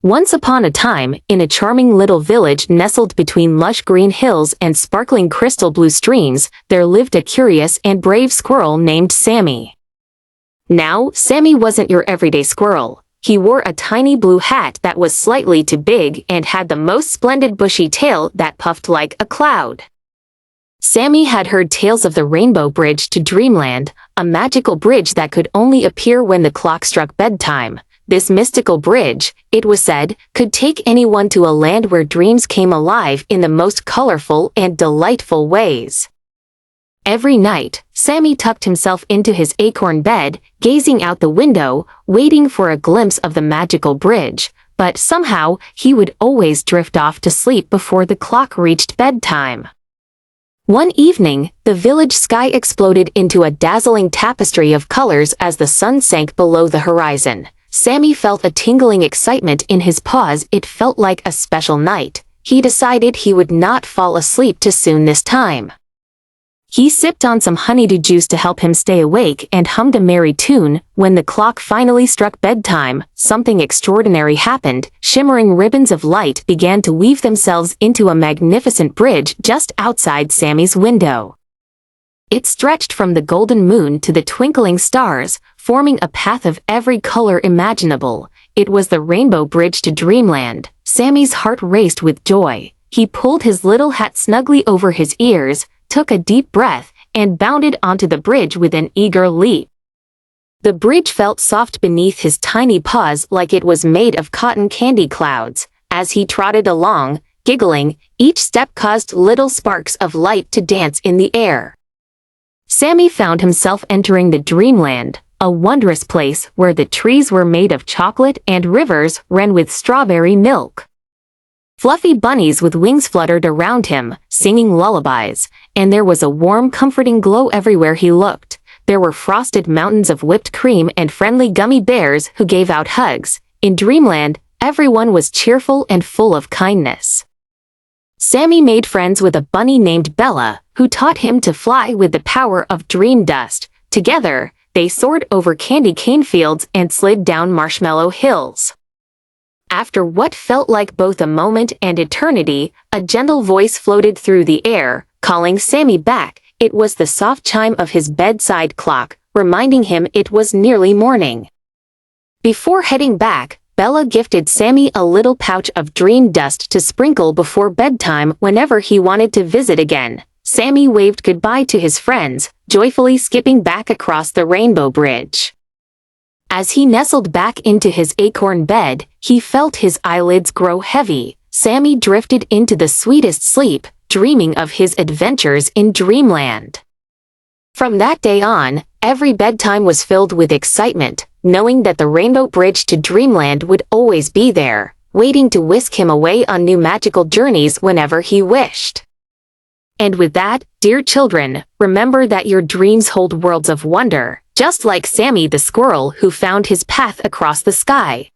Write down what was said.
Once upon a time, in a charming little village nestled between lush green hills and sparkling crystal blue streams, there lived a curious and brave squirrel named Sammy. Now, Sammy wasn't your everyday squirrel. He wore a tiny blue hat that was slightly too big and had the most splendid bushy tail that puffed like a cloud. Sammy had heard tales of the Rainbow Bridge to Dreamland, a magical bridge that could only appear when the clock struck bedtime. This mystical bridge, it was said, could take anyone to a land where dreams came alive in the most colorful and delightful ways. Every night, Sammy tucked himself into his acorn bed, gazing out the window, waiting for a glimpse of the magical bridge, but somehow he would always drift off to sleep before the clock reached bedtime. One evening, the village sky exploded into a dazzling tapestry of colors as the sun sank below the horizon. Sammy felt a tingling excitement in his paws. It felt like a special night. He decided he would not fall asleep too soon this time. He sipped on some honeydew juice to help him stay awake and hummed a merry tune. When the clock finally struck bedtime, something extraordinary happened. Shimmering ribbons of light began to weave themselves into a magnificent bridge just outside Sammy's window. It stretched from the golden moon to the twinkling stars, forming a path of every color imaginable. It was the Rainbow Bridge to Dreamland. Sammy's heart raced with joy. He pulled his little hat snugly over his ears, took a deep breath, and bounded onto the bridge with an eager leap. The bridge felt soft beneath his tiny paws like it was made of cotton candy clouds. As he trotted along, giggling, each step caused little sparks of light to dance in the air. Sammy found himself entering the dreamland, a wondrous place where the trees were made of chocolate and rivers ran with strawberry milk. Fluffy bunnies with wings fluttered around him, singing lullabies, and there was a warm, comforting glow everywhere he looked. There were frosted mountains of whipped cream and friendly gummy bears who gave out hugs. In Dreamland, everyone was cheerful and full of kindness. Sammy made friends with a bunny named Bella, who taught him to fly with the power of dream dust. Together, they soared over candy cane fields and slid down marshmallow hills. After what felt like both a moment and eternity, a gentle voice floated through the air, calling Sammy back. It was the soft chime of his bedside clock, reminding him it was nearly morning. Before heading back, Bella gifted Sammy a little pouch of dream dust to sprinkle before bedtime whenever he wanted to visit again. Sammy waved goodbye to his friends, joyfully skipping back across the Rainbow Bridge. As he nestled back into his acorn bed, he felt his eyelids grow heavy. Sammy drifted into the sweetest sleep, dreaming of his adventures in Dreamland. From that day on, every bedtime was filled with excitement, knowing that the Rainbow Bridge to Dreamland would always be there, waiting to whisk him away on new magical journeys whenever he wished. And with that, dear children, remember that your dreams hold worlds of wonder, just like Sammy the squirrel who found his path across the sky.